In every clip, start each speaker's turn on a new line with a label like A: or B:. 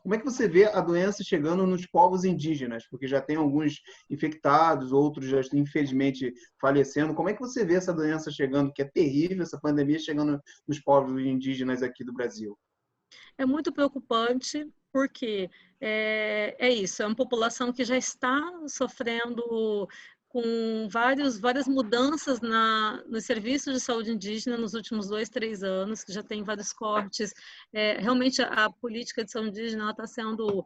A: Como é que você vê a doença chegando nos povos indígenas? Porque já tem alguns infectados, outros já, infelizmente, falecendo. Como é que você vê essa doença chegando, que é terrível, essa pandemia chegando nos povos indígenas aqui do Brasil?
B: É muito preocupante, porque é isso, é uma população que já está sofrendo com várias mudanças nos serviços de saúde indígena nos últimos 2, 3 anos, que já tem vários cortes. Realmente, a política de saúde indígena está sendo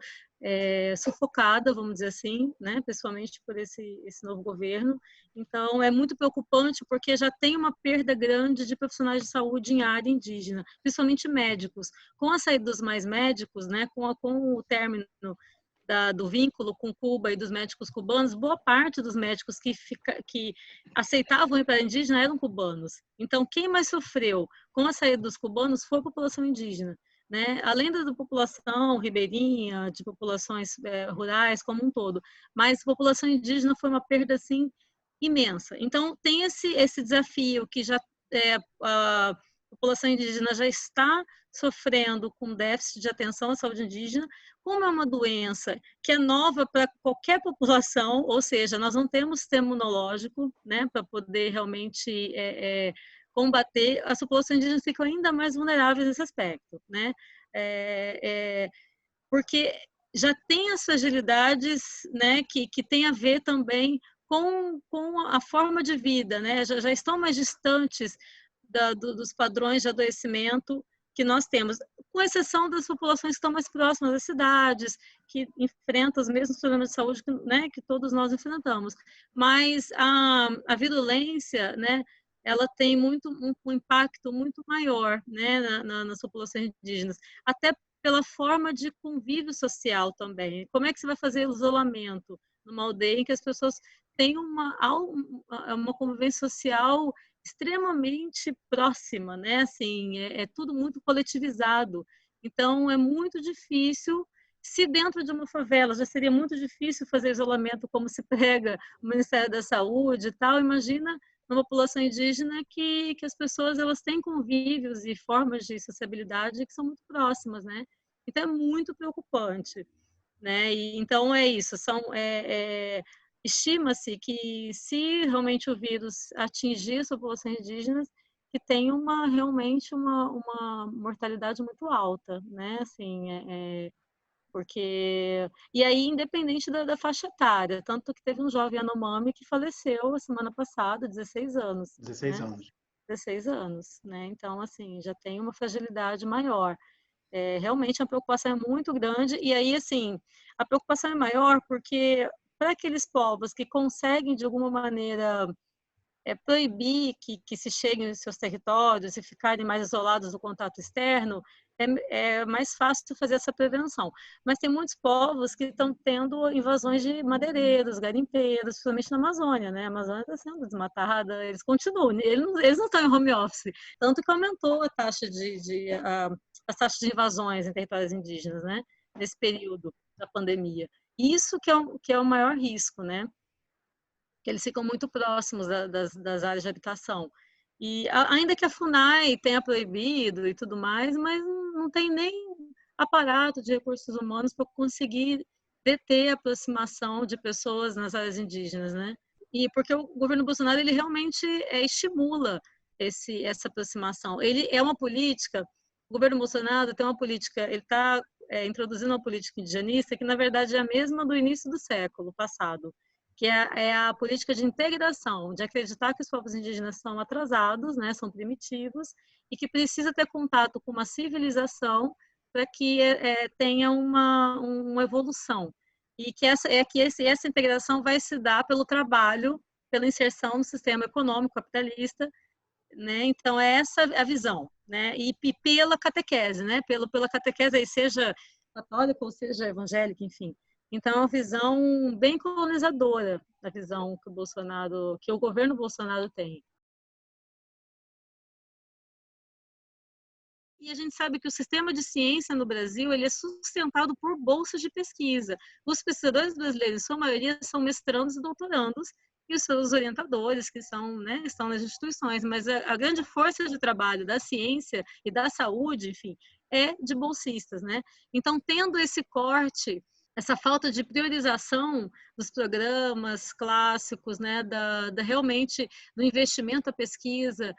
B: sufocada, vamos dizer assim, né, pessoalmente por esse novo governo. Então, é muito preocupante, porque já tem uma perda grande de profissionais de saúde em área indígena, principalmente médicos. Com a saída dos mais médicos, né, com o término do vínculo com Cuba e dos médicos cubanos, boa parte dos médicos que aceitavam ir para a indígena eram cubanos. Então, quem mais sofreu com a saída dos cubanos foi a população indígena. Né? Além da população ribeirinha, de populações rurais como um todo, mas a população indígena foi uma perda assim imensa. Então, tem esse desafio que a população indígena já está sofrendo com déficit de atenção à saúde indígena. Como é uma doença que é nova para qualquer população, ou seja, nós não temos sistema imunológico, né, para poder realmente combater, as populações indígenas ficam ainda mais vulneráveis nesse aspecto, né, porque já tem as fragilidades, né, que tem a ver também com a forma de vida, né, já estão mais distantes dos padrões de adoecimento que nós temos, com exceção das populações que estão mais próximas das cidades, que enfrentam os mesmos problemas de saúde que, né, que todos nós enfrentamos. Mas a virulência, né, ela tem um impacto muito maior, né, nas populações indígenas, até pela forma de convívio social também. Como é que você vai fazer o isolamento numa aldeia em que as pessoas têm uma convivência social extremamente próxima, né? Assim, é tudo muito coletivizado. Então, é muito difícil. Se dentro de uma favela já seria muito difícil fazer isolamento como se prega o Ministério da Saúde e tal, imagina numa população indígena que as pessoas elas têm convívios e formas de sociabilidade que são muito próximas, né? Então, é muito preocupante, né? E, então, é isso, estima-se que se realmente o vírus atingir as populações indígenas, que tem realmente uma mortalidade muito alta, né? Assim, porque... E aí, independente da faixa etária, tanto que teve um jovem Yanomami que faleceu a semana passada, 16 anos,
A: 16
B: né?
A: anos.
B: 16 anos, né? Então, assim, já tem uma fragilidade maior. Realmente a preocupação é muito grande, e aí, assim, a preocupação é maior porque para aqueles povos que conseguem, de alguma maneira, proibir que se cheguem aos seus territórios e ficarem mais isolados do contato externo, é mais fácil fazer essa prevenção. Mas tem muitos povos que estão tendo invasões de madeireiros, garimpeiros, principalmente na Amazônia, né? A Amazônia está sendo desmatada, eles continuam, eles não estão em home office, tanto que aumentou a taxa as taxas de invasões em territórios indígenas, né? Nesse período da pandemia. Isso que é o maior risco, né? Que eles ficam muito próximos das áreas de habitação. E ainda que a FUNAI tenha proibido e tudo mais, mas não tem nem aparato de recursos humanos para conseguir deter a aproximação de pessoas nas áreas indígenas, né? E porque o governo Bolsonaro ele realmente estimula essa aproximação. Ele é uma política, o governo Bolsonaro tem uma política, ele está introduzindo uma política indigenista que na verdade é a mesma do início do século passado, que é a política de integração, de acreditar que os povos indígenas são atrasados, né, são primitivos, e que precisa ter contato com uma civilização para que tenha uma evolução. E que essa integração vai se dar pelo trabalho, pela inserção no sistema econômico capitalista, né? Então, essa é a visão, né? E pela catequese, né? Pela catequese, aí, seja católica ou seja evangélica, enfim. Então, é uma visão bem colonizadora, a visão que o governo Bolsonaro tem. E a gente sabe que o sistema de ciência no Brasil ele é sustentado por bolsas de pesquisa. Os pesquisadores brasileiros, em sua maioria, são mestrandos e doutorandos, e os seus orientadores, que são, né, estão nas instituições, mas a grande força de trabalho da ciência e da saúde, enfim, é de bolsistas, né? Então, tendo esse corte, essa falta de priorização dos programas clássicos, né, realmente do investimento à pesquisa,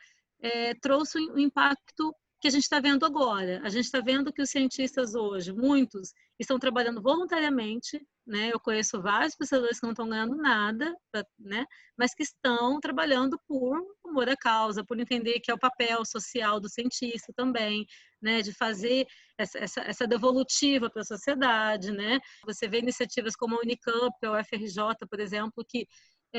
B: trouxe um impacto que a gente está vendo agora. A gente está vendo que os cientistas hoje, muitos, estão trabalhando voluntariamente, né? Eu conheço vários pesquisadores que não estão ganhando nada, né? Mas que estão trabalhando por amor à causa, por entender que é o papel social do cientista também, né? De fazer essa devolutiva para a sociedade, né? Você vê iniciativas como a Unicamp, a UFRJ, por exemplo, que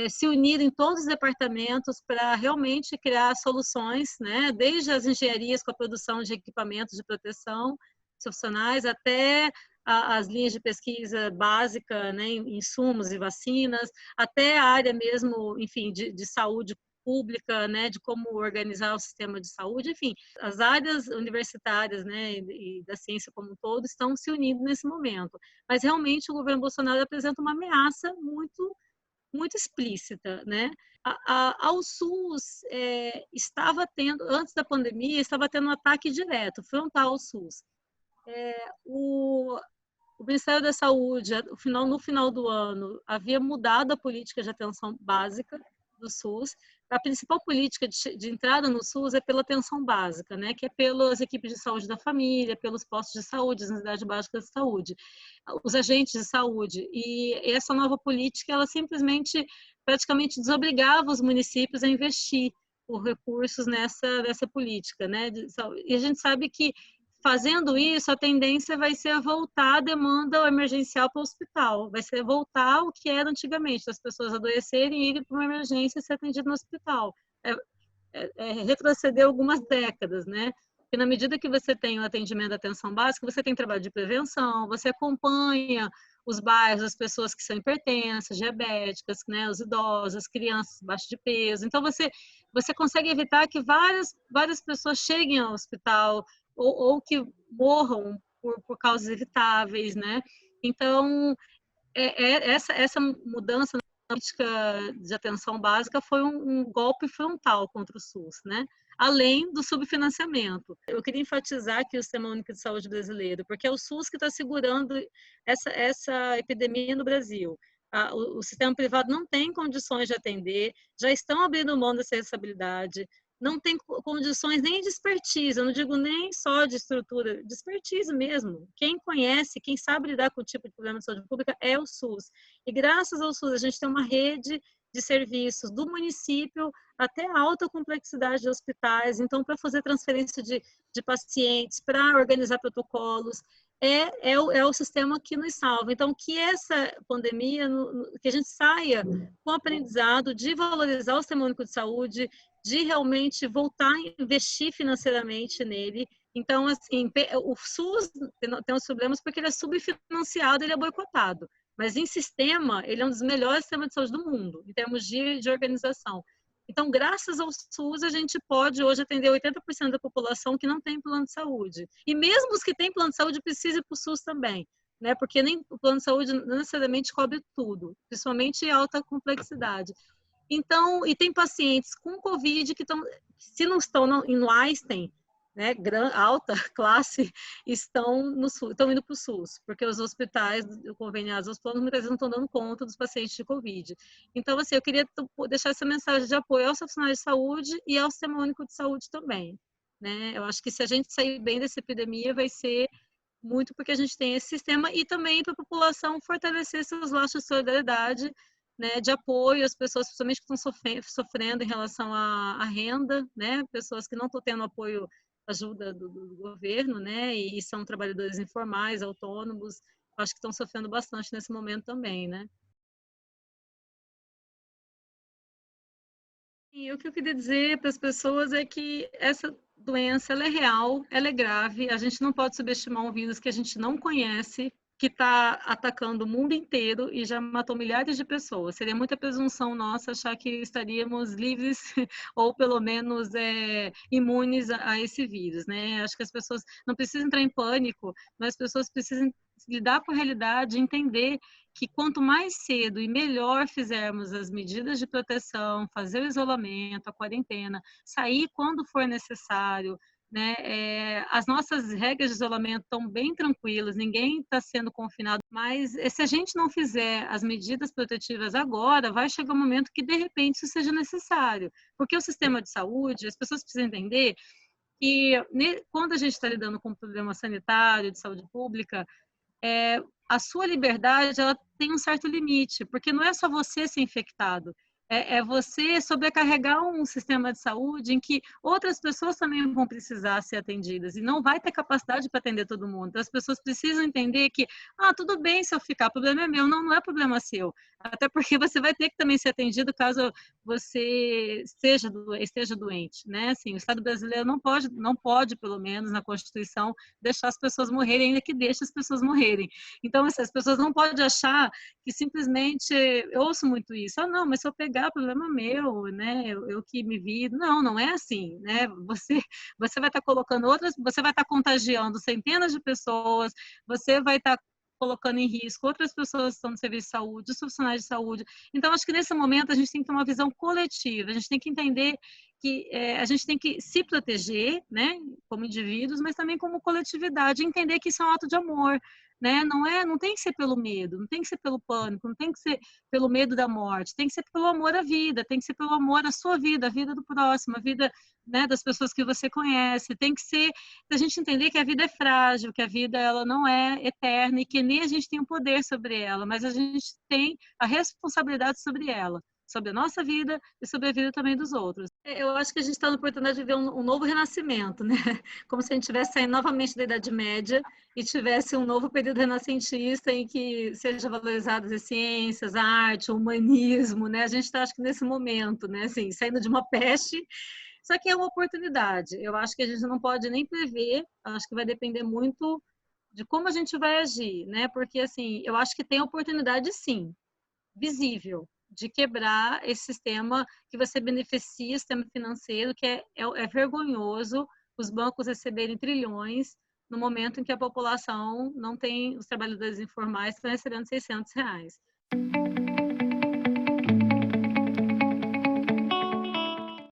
B: se uniram em todos os departamentos para realmente criar soluções, né? Desde as engenharias com a produção de equipamentos de proteção profissionais até as linhas de pesquisa básica, né? Insumos e vacinas, até a área mesmo, enfim, de saúde pública, né, de como organizar o sistema de saúde, enfim, as áreas universitárias, né, e da ciência como um todo estão se unindo nesse momento. Mas realmente o governo Bolsonaro apresenta uma ameaça muito explícita, né? Ao SUS estava tendo, antes da pandemia, estava tendo um ataque direto, frontal ao SUS. O Ministério da Saúde, no final do ano, havia mudado a política de atenção básica do SUS. A principal política de entrada no SUS é pela atenção básica, né? Que é pelas equipes de saúde da família, pelos postos de saúde, as unidades básicas de saúde, os agentes de saúde. E essa nova política, ela simplesmente, praticamente desobrigava os municípios a investir os recursos nessa política, né? E a gente sabe que fazendo isso, a tendência vai ser voltar a demanda emergencial para o hospital, vai ser voltar ao que era antigamente, as pessoas adoecerem e irem para uma emergência e ser atendido no hospital. Retroceder algumas décadas, né? Porque na medida que você tem o atendimento da atenção básica, você tem trabalho de prevenção, você acompanha os bairros, as pessoas que são hipertensas, diabéticas, né, os idosos, as crianças baixo de peso. Então, você consegue evitar que várias pessoas cheguem ao hospital ou que morram por causas evitáveis, né? Então, essa mudança na política de atenção básica foi um golpe frontal contra o SUS, né? Além do subfinanciamento. Eu queria enfatizar aqui o Sistema Único de Saúde brasileiro, porque é o SUS que está segurando essa epidemia no Brasil. O sistema privado não tem condições de atender, já estão abrindo mão dessa responsabilidade, não tem condições nem de expertise, eu não digo nem só de estrutura, de expertise mesmo. Quem conhece, quem sabe lidar com o tipo de problema de saúde pública é o SUS. E graças ao SUS, a gente tem uma rede de serviços do município até a alta complexidade de hospitais, então para fazer transferência de pacientes, para organizar protocolos, é o sistema que nos salva. Então, que essa pandemia, que a gente saia com o aprendizado de valorizar o Sistema Único de Saúde, de realmente voltar a investir financeiramente nele. Então, assim, o SUS tem uns problemas porque ele é subfinanciado, ele é boicotado. Mas, em sistema, ele é um dos melhores sistemas de saúde do mundo, em termos de organização. Então, graças ao SUS, a gente pode hoje atender 80% da população que não tem plano de saúde. E mesmo os que têm plano de saúde precisam ir para o SUS também, né? Porque nem o plano de saúde não necessariamente cobre tudo, principalmente alta complexidade. Então, e tem pacientes com Covid que estão, se não estão em Einstein, né, alta classe, estão indo para o SUS, porque os hospitais conveniados aos planos muitas vezes não estão dando conta dos pacientes de Covid. Então, assim, eu queria deixar essa mensagem de apoio aos profissionais de saúde e ao Sistema Único de Saúde também, né? Eu acho que se a gente sair bem dessa epidemia, vai ser muito porque a gente tem esse sistema e também para a população fortalecer seus laços de solidariedade, né, de apoio às pessoas, principalmente que estão sofrendo em relação à renda, né, pessoas que não estão tendo apoio, ajuda do governo, né, e são trabalhadores informais, autônomos, acho que estão sofrendo bastante nesse momento também, né. E o que eu queria dizer para as pessoas é que essa doença ela é real, ela é grave, a gente não pode subestimar um vírus que a gente não conhece, que está atacando o mundo inteiro e já matou milhares de pessoas. Seria muita presunção nossa achar que estaríamos livres ou pelo menos imunes a esse vírus, né? Acho que as pessoas não precisam entrar em pânico, mas as pessoas precisam lidar com a realidade, entender que quanto mais cedo e melhor fizermos as medidas de proteção, fazer o isolamento, a quarentena, sair quando for necessário, né? As nossas regras de isolamento estão bem tranquilas, ninguém está sendo confinado, mas se a gente não fizer as medidas protetivas agora, vai chegar um momento que, de repente, isso seja necessário, porque o sistema de saúde, as pessoas precisam entender que quando a gente está lidando com um problema sanitário, de saúde pública, a sua liberdade ela tem um certo limite, porque não é só você ser infectado, é você sobrecarregar um sistema de saúde em que outras pessoas também vão precisar ser atendidas e não vai ter capacidade para atender todo mundo. Então, as pessoas precisam entender que, tudo bem se eu ficar, o problema é meu, não é problema seu. Até porque você vai ter que também ser atendido caso você esteja doente, né? Assim, o Estado brasileiro não pode, pelo menos na Constituição, deixar as pessoas morrerem, ainda que deixe as pessoas morrerem. Então, as pessoas não podem achar que simplesmente, eu ouço muito isso, não, mas se eu pegar, o problema é meu, né? Eu que me vi. Não é assim, né? Você vai estar colocando você vai estar contagiando centenas de pessoas, você vai estar colocando em risco outras pessoas que estão no serviço de saúde, os profissionais de saúde. Então, acho que nesse momento a gente tem que ter uma visão coletiva, a gente tem que entender que a gente tem que se proteger, né, como indivíduos, mas também como coletividade, entender que isso é um ato de amor, né? Não tem que ser pelo medo, não tem que ser pelo pânico, não tem que ser pelo medo da morte, tem que ser pelo amor à vida, tem que ser pelo amor à sua vida, a vida do próximo, a vida, né, das pessoas que você conhece, tem que ser a gente entender que a vida é frágil, que a vida ela não é eterna e que nem a gente tem o poder sobre ela, mas a gente tem a responsabilidade sobre ela, sobre a nossa vida e sobre a vida também dos outros. Eu acho que a gente está na oportunidade de ver um novo renascimento, né? Como se a gente estivesse saindo novamente da Idade Média e tivesse um novo período renascentista em que seja valorizadas as ciências, a arte, o humanismo, né? A gente está, acho que nesse momento, né? Assim, saindo de uma peste, só que é uma oportunidade. Eu acho que a gente não pode nem prever, acho que vai depender muito de como a gente vai agir, né? Porque, assim, eu acho que tem oportunidade, sim, visível, de quebrar esse sistema que você beneficia, o sistema financeiro, que é vergonhoso os bancos receberem trilhões no momento em que a população não tem, os trabalhadores informais estão recebendo R$600.